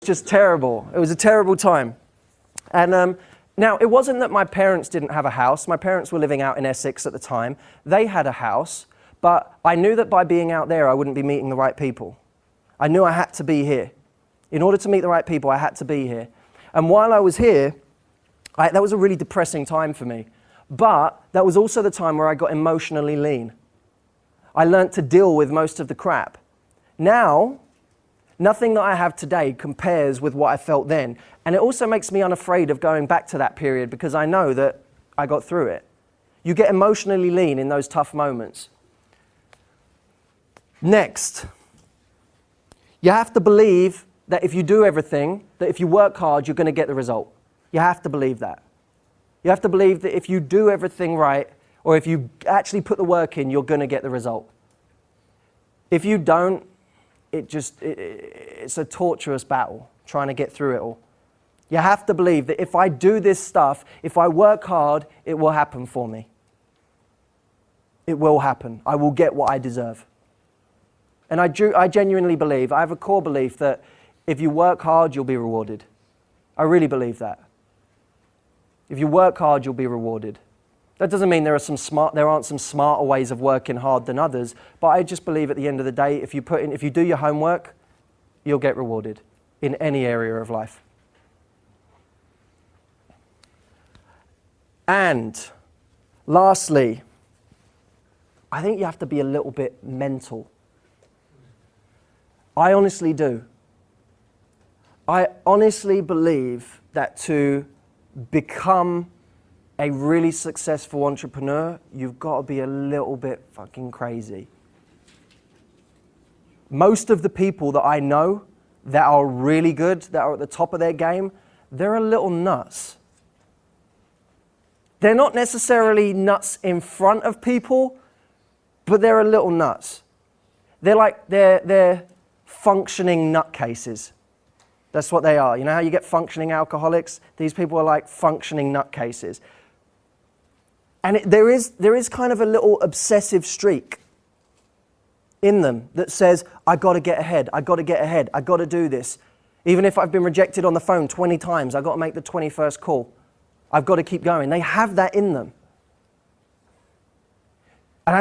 just terrible. It was a terrible time. And now, it wasn't that my parents didn't have a house. My parents were living out in Essex at the time. They had a house, but I knew that by being out there, I wouldn't be meeting the right people. I knew I had to be here. In order to meet the right people, I had to be here. And while I was here, that was a really depressing time for me. But that was also the time where I got emotionally lean. I learned to deal with most of the crap. Now, nothing that I have today compares with what I felt then. And it also makes me unafraid of going back to that period because I know that I got through it. You get emotionally lean in those tough moments. Next, you have to believe that if you do everything, that if you work hard, you're going to get the result. You have to believe that. You have to believe that if you do everything right, or if you actually put the work in, you're going to get the result. If you don't, it's a torturous battle trying to get through it all. You have to believe that if I do this stuff, if I work hard, it will happen for me. It will happen. I will get what I deserve. And I genuinely believe, I have a core belief that if you work hard, you'll be rewarded. I really believe that. If you work hard, you'll be rewarded. That doesn't mean there aren't some smarter ways of working hard than others, but I just believe at the end of the day, if you do your homework, you'll get rewarded in any area of life. And lastly, I think you have to be a little bit mental. I honestly do. I honestly believe that to become a really successful entrepreneur, you've got to be a little bit fucking crazy. Most of the people that I know that are really good, that are at the top of their game, they're a little nuts. They're not necessarily nuts in front of people, but they're a little nuts. They're functioning nutcases. That's what they are. You know how you get functioning alcoholics? These people are like functioning nutcases. And there is kind of a little obsessive streak in them that says, I got to get ahead, I got to get ahead, I got to do this. Even if I've been rejected on the phone 20 times, I've got to make the 21st call. I've got to keep going. They have that in them. And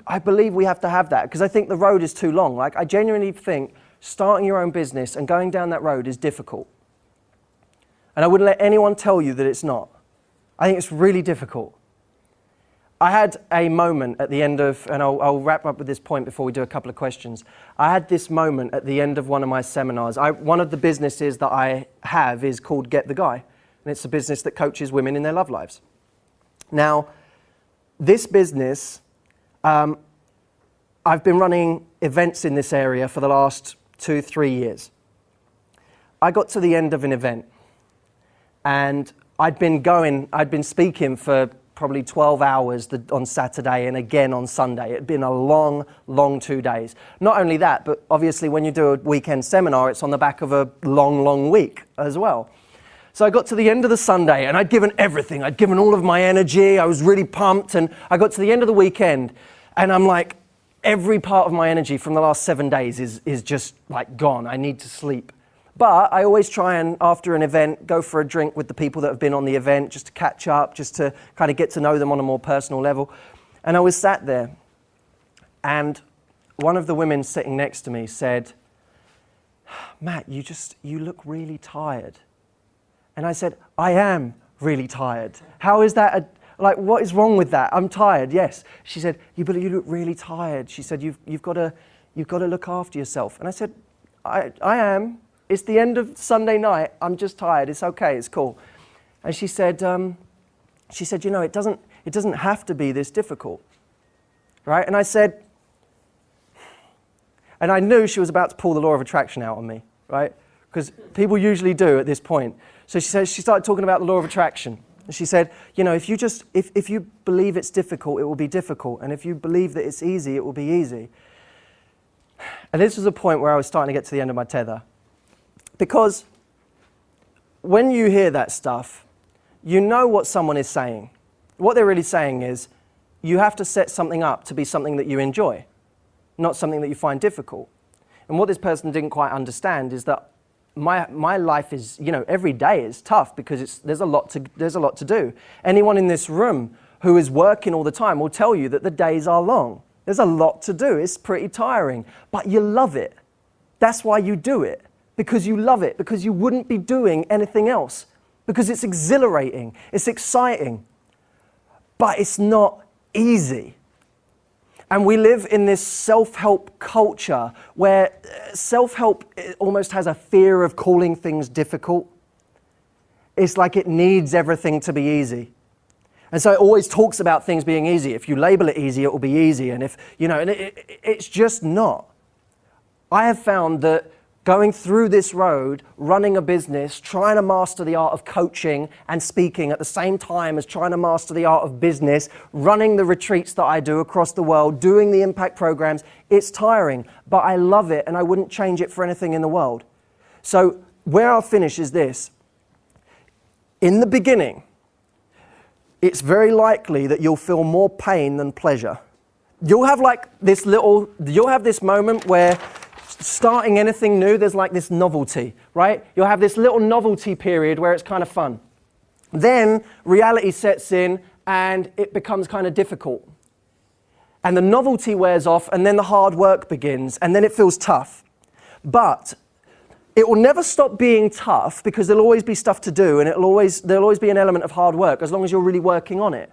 I believe we have to have that because I think the road is too long. Like, I genuinely think starting your own business and going down that road is difficult. And I wouldn't let anyone tell you that it's not. I think it's really difficult. I had a moment at the end of, and I'll wrap up with this point before we do a couple of questions. I had this moment at the end of one of my seminars. One of the businesses that I have is called Get the Guy. And it's a business that coaches women in their love lives. Now, this business, I've been running events in this area for the last 2-3 years. I got to the end of an event and I'd been speaking for probably 12 hours on Saturday and again on Sunday. It had been a long, long 2 days. Not only that, but obviously when you do a weekend seminar, it's on the back of a long, long week as well. So I got to the end of the Sunday and I'd given everything. I'd given all of my energy. I was really pumped and I got to the end of the weekend and I'm like, every part of my energy from the last 7 days is just like gone. I need to sleep. But I always try and, after an event, go for a drink with the people that have been on the event, just to catch up, just to kind of get to know them on a more personal level. And I was sat there, and one of the women sitting next to me said, Matt, you look really tired. And I said, I am really tired. How is that like, what is wrong with that? I'm tired, yes. She said, you look really tired. She said, you've got to look after yourself. And I said, I am. It's the end of Sunday night. I'm just tired. It's okay. It's cool. And she said, you know, it doesn't have to be this difficult, right? And I said, and I knew she was about to pull the law of attraction out on me, right? Because people usually do at this point. So she started talking about the law of attraction. And she said, you know, if you believe it's difficult, it will be difficult. And if you believe that it's easy, it will be easy. And this was a point where I was starting to get to the end of my tether. Because when you hear that stuff, you know what someone is saying. What they're really saying is, you have to set something up to be something that you enjoy, not something that you find difficult. And what this person didn't quite understand is that my life is, you know, every day is tough because there's a lot to do. Anyone in this room who is working all the time will tell you that the days are long. There's a lot to do. It's pretty tiring, but you love it. That's why you do it, because you love it, because you wouldn't be doing anything else, because it's exhilarating, it's exciting, but it's not easy. And we live in this self-help culture where self-help almost has a fear of calling things difficult. It's like it needs everything to be easy. And so it always talks about things being easy. If you label it easy, it will be easy. And if, you know, and it's just not. I have found that going through this road, running a business, trying to master the art of coaching and speaking at the same time as trying to master the art of business, running the retreats that I do across the world, doing the impact programs, it's tiring, but I love it and I wouldn't change it for anything in the world. So where I'll finish is this. In the beginning, it's very likely that you'll feel more pain than pleasure. You'll have this moment where starting anything new, there's like this novelty, right? You'll have this little novelty period where it's kind of fun. Then reality sets in and it becomes kind of difficult. And the novelty wears off and then the hard work begins and then it feels tough. But it will never stop being tough because there'll always be stuff to do and there'll always be an element of hard work as long as you're really working on it,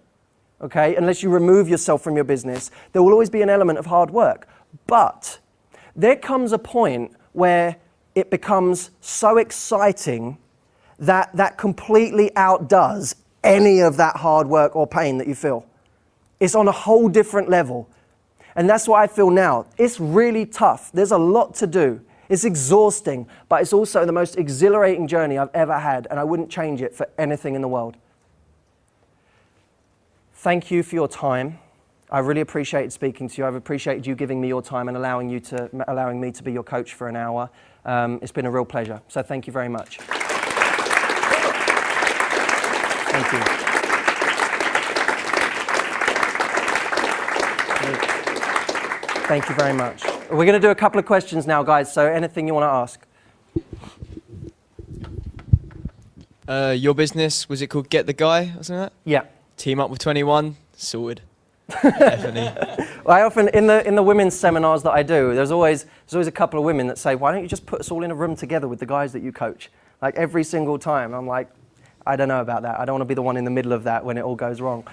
okay? Unless you remove yourself from your business, there will always be an element of hard work. But there comes a point where it becomes so exciting that that completely outdoes any of that hard work or pain that you feel. It's on a whole different level. And that's what I feel now. It's really tough. There's a lot to do. It's exhausting, but it's also the most exhilarating journey I've ever had, and I wouldn't change it for anything in the world. Thank you for your time. I really appreciated speaking to you. I've appreciated you giving me your time and allowing me to be your coach for an hour. It's been a real pleasure. So thank you very much. Thank you. Thank you very much. We're going to do a couple of questions now, guys. So anything you want to ask? Your business, was it called Get the Guy or something like that? Yeah. Team up with 21, sorted. Definitely. Well, I often, in the women's seminars that I do, there's always a couple of women that say, why don't you just put us all in a room together with the guys that you coach? Like every single time. I'm like, I don't know about that. I don't want to be the one in the middle of that when it all goes wrong.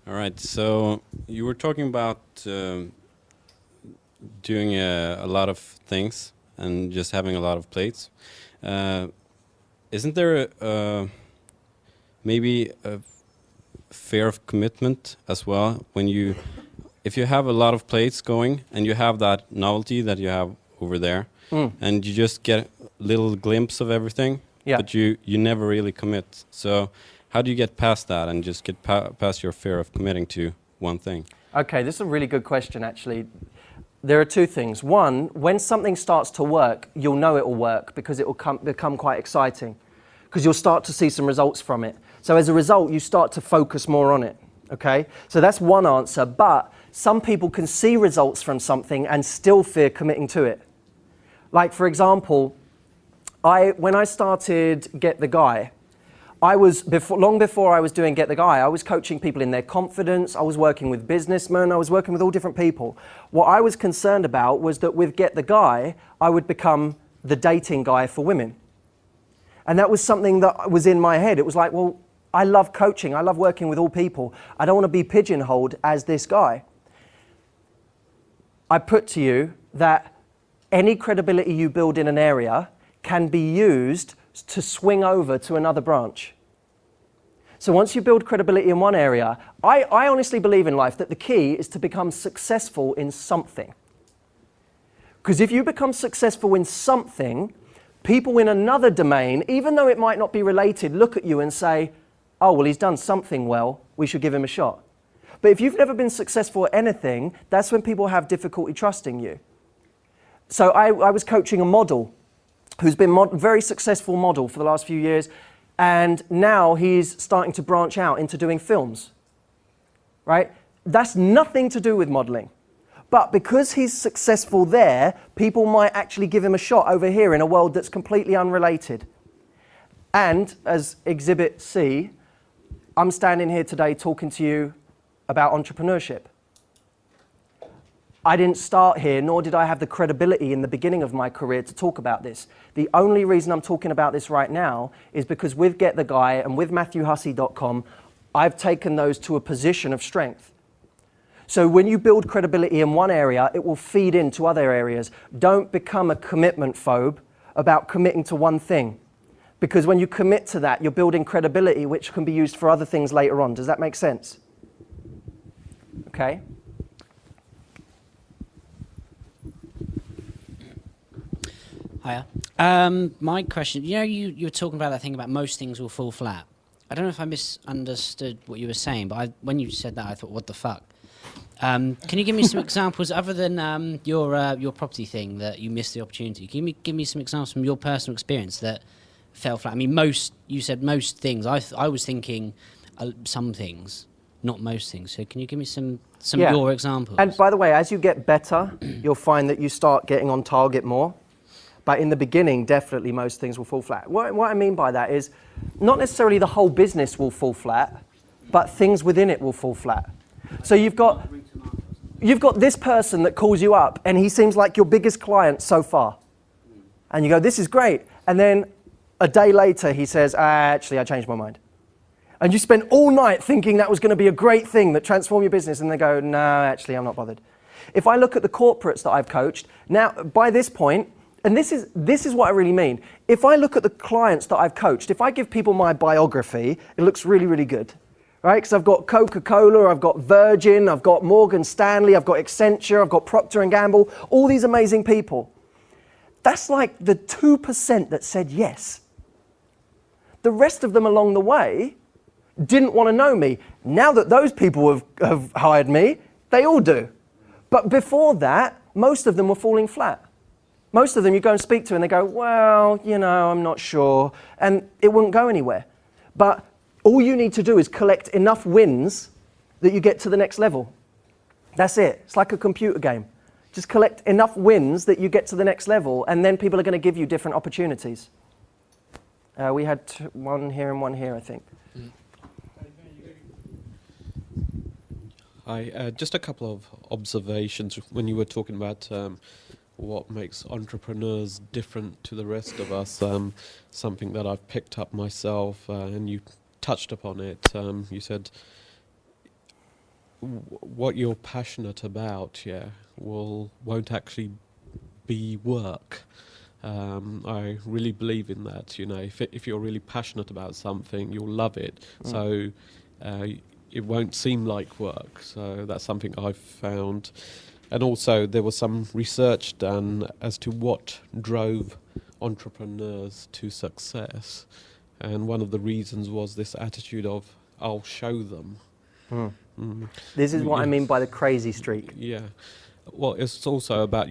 All right, so you were talking about doing a lot of things and just having a lot of plates. Isn't there maybe a fear of commitment as well if you have a lot of plates going and you have that novelty that you have over there and you just get a little glimpse of everything, but you never really commit. So how do you get past that and just get past your fear of committing to one thing? Okay, this is a really good question, actually. There are two things. One, when something starts to work, you'll know it will work because it will become quite exciting because you'll start to see some results from it. So as a result, you start to focus more on it, okay? So that's one answer, but some people can see results from something and still fear committing to it. Like, for example, when I started Get the Guy, long before I was doing Get the Guy, I was coaching people in their confidence, I was working with businessmen, I was working with all different people. What I was concerned about was that with Get the Guy, I would become the dating guy for women. And that was something that was in my head. It was like, well, I love coaching, I love working with all people. I don't want to be pigeonholed as this guy. I put to you that any credibility you build in an area can be used to swing over to another branch. So once you build credibility in one area, I honestly believe in life that the key is to become successful in something. Because if you become successful in something, people in another domain, even though it might not be related, look at you and say, oh, well, he's done something well, we should give him a shot. But if you've never been successful at anything, that's when people have difficulty trusting you. So I was coaching a model who's been a very successful model for the last few years, and now he's starting to branch out into doing films, right? That's nothing to do with modeling. But because he's successful there, people might actually give him a shot over here in a world that's completely unrelated. And as Exhibit C, I'm standing here today talking to you about entrepreneurship. I didn't start here, nor did I have the credibility in the beginning of my career to talk about this. The only reason I'm talking about this right now is because with Get the Guy and with MatthewHussey.com, I've taken those to a position of strength. So when you build credibility in one area, it will feed into other areas. Don't become a commitment phobe about committing to one thing. Because when you commit to that, you're building credibility which can be used for other things later on. Does that make sense? Okay? Hiya. My question, you were talking about that thing about most things will fall flat. I don't know if I misunderstood what you were saying, but when you said that, I thought, what the fuck? Can you give me some examples other than your property thing that you missed the opportunity? Give me some examples from your personal experience that fell flat. I mean, you said most things. I was thinking some things, not most things. So can you give me some of your examples? And by the way, as you get better, you'll find that you start getting on target more. But in the beginning, definitely most things will fall flat. What I mean by that is not necessarily the whole business will fall flat, but things within it will fall flat. So you've got this person that calls you up and he seems like your biggest client so far. And you go, this is great. And then a day later he says, actually, I changed my mind. And you spend all night thinking that was going to be a great thing that transformed your business. And they go, no, actually, I'm not bothered. If I look at the corporates that I've coached, now by this point, and this is what I really mean. If I look at the clients that I've coached, if I give people my biography, it looks really, really good, right? Because I've got Coca-Cola, I've got Virgin, I've got Morgan Stanley, I've got Accenture, I've got Procter & Gamble, all these amazing people. That's like the 2% that said yes. The rest of them along the way didn't want to know me. Now that those people have hired me, they all do. But before that, most of them were falling flat. Most of them you go and speak to and they go, well, I'm not sure. And it wouldn't go anywhere. But all you need to do is collect enough wins that you get to the next level. That's it. It's like a computer game. Just collect enough wins that you get to the next level, and then people are going to give you different opportunities. We had one here and one here, I think. Hi, just a couple of observations when you were talking about what makes entrepreneurs different to the rest of us. Something that I've picked up myself, and you touched upon it. You said what you're passionate about, won't actually be work. I really believe in that. If you're really passionate about something, you'll love it. So it won't seem like work. So that's something I've found. And also there was some research done as to what drove entrepreneurs to success. And one of the reasons was this attitude of, I'll show them. This is what I mean by the crazy streak. Yeah. Well, it's also about,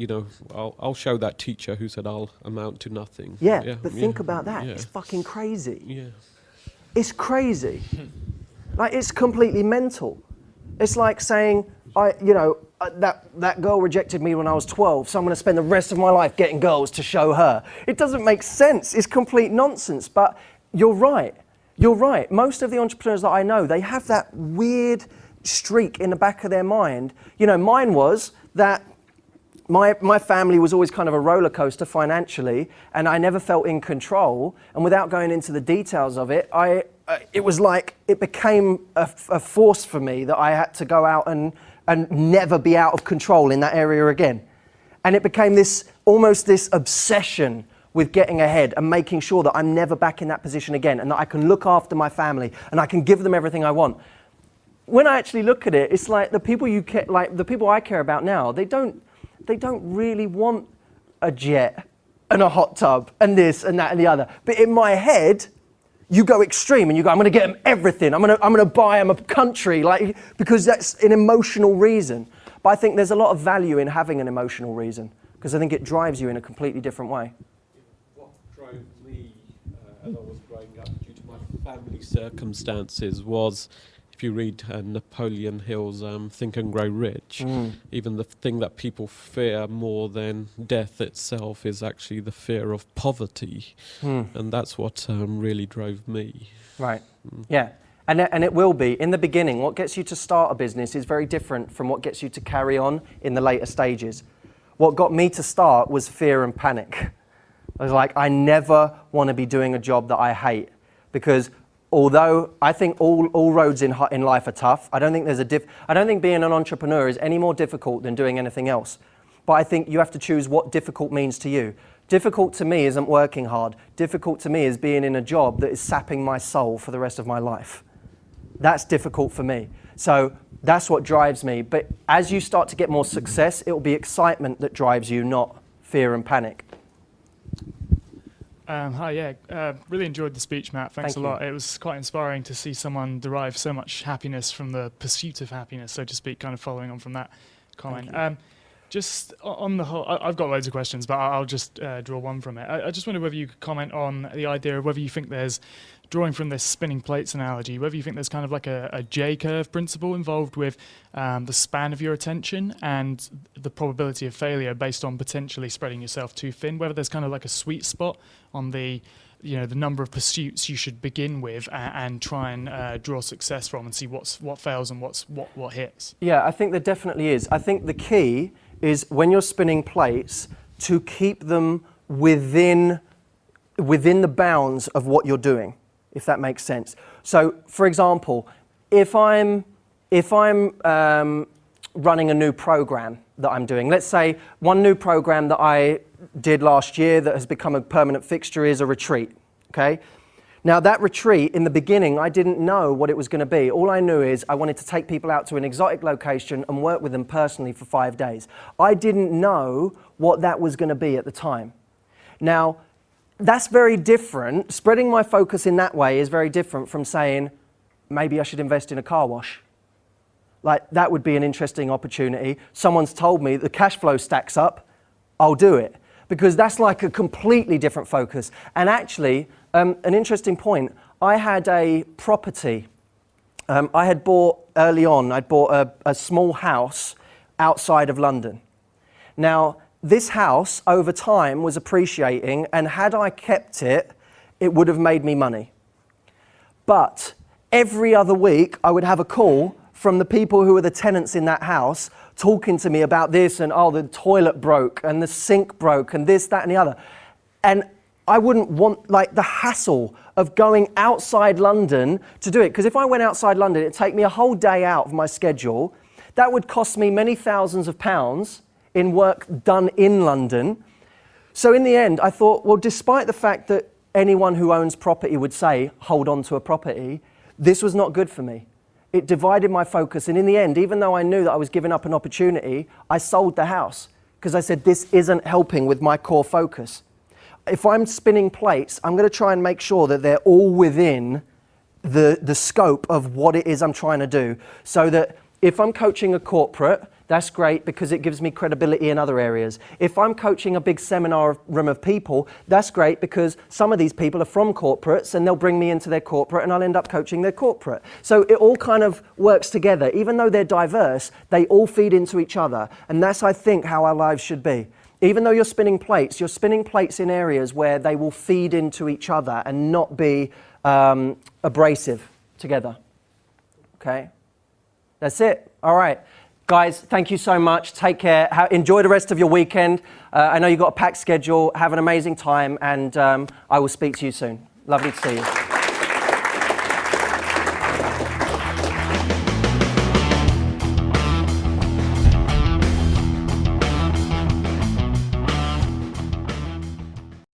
I'll show that teacher who said I'll amount to nothing. But think about that. It's fucking crazy. Yeah. It's crazy. Like, it's completely mental. It's like saying, that girl rejected me when I was 12, so I'm going to spend the rest of my life getting girls to show her. It doesn't make sense. It's complete nonsense. But you're right. You're right. Most of the entrepreneurs that I know, they have that weird streak in the back of their mind. Mine was that my family was always kind of a roller coaster financially, and I never felt in control. And without going into the details of it, it was like it became a force for me that I had to go out and never be out of control in that area again. And it became almost this obsession with getting ahead and making sure that I'm never back in that position again, and that I can look after my family and I can give them everything I want. When I actually look at it, it's like the people the people I care about now, they don't really want a jet and a hot tub and this and that and the other. But in my head, you go extreme and you go, I'm going to get them everything. I'm going to buy them a country, because that's an emotional reason. But I think there's a lot of value in having an emotional reason, because I think it drives you in a completely different way. What drove me as I was growing up due to my family circumstances was, if if you read Napoleon Hill's Think and Grow Rich, even the thing that people fear more than death itself is actually the fear of poverty. And that's what really drove me. Right. Yeah. And it will be. In the beginning, what gets you to start a business is very different from what gets you to carry on in the later stages. What got me to start was fear and panic. I was like, I never want to be doing a job that I hate, because although I think all roads in life are tough, I don't think I don't think being an entrepreneur is any more difficult than doing anything else. But I think you have to choose what difficult means to you. Difficult to me isn't working hard. Difficult to me is being in a job that is sapping my soul for the rest of my life. That's difficult for me. So that's what drives me. But as you start to get more success, it will be excitement that drives you, not fear and panic. Hi, yeah. Really enjoyed the speech, Matt. Thanks a lot. It was quite inspiring to see someone derive so much happiness from the pursuit of happiness, so to speak, kind of following on from that comment. Just on the whole, I've got loads of questions, but I'll just draw one from it. I just wonder whether you could comment on the idea of whether you think there's, drawing from this spinning plates analogy, whether you think there's kind of like a J-curve principle involved with the span of your attention and the probability of failure based on potentially spreading yourself too thin, whether there's kind of like a sweet spot on the number of pursuits you should begin with and try and draw success from and see what fails and what hits. Yeah, I think there definitely is. I think the key is when you're spinning plates to keep them within the bounds of what you're doing, if that makes sense. So, for example, if I'm running a new program that I'm doing, let's say one new program that I did last year that has become a permanent fixture is a retreat, okay? Now that retreat, in the beginning, I didn't know what it was going to be. All I knew is I wanted to take people out to an exotic location and work with them personally for 5 days. I didn't know what that was going to be at the time. Now, that's very different. Spreading my focus in that way is very different from saying, maybe I should invest in a car wash. Like, that would be an interesting opportunity. Someone's told me the cash flow stacks up, I'll do it. Because that's like a completely different focus. And actually, an interesting point, I had a property. I had bought early on, I'd bought a small house outside of London. Now, this house over time was appreciating, and had I kept it, it would have made me money. But every other week, I would have a call from the people who were the tenants in that house talking to me about this and, oh, the toilet broke and the sink broke and this, that, and the other. And I wouldn't want, like, the hassle of going outside London to do it. Because if I went outside London, it'd take me a whole day out of my schedule. That would cost me many thousands of pounds in work done in London. So in the end, I thought, well, despite the fact that anyone who owns property would say, hold on to a property, this was not good for me. It divided my focus. And in the end, even though I knew that I was giving up an opportunity, I sold the house because I said, this isn't helping with my core focus. If I'm spinning plates, I'm going to try and make sure that they're all within the scope of what it is I'm trying to do. So that if I'm coaching a corporate, that's great because it gives me credibility in other areas. If I'm coaching a big seminar room of people, that's great because some of these people are from corporates and they'll bring me into their corporate and I'll end up coaching their corporate. So it all kind of works together. Even though they're diverse, they all feed into each other. And that's, I think, how our lives should be. Even though you're spinning plates in areas where they will feed into each other and not be abrasive together. Okay? That's it. All right. Guys, thank you so much. Take care. Enjoy the rest of your weekend. I know you've got a packed schedule. Have an amazing time, and I will speak to you soon. Lovely to see you.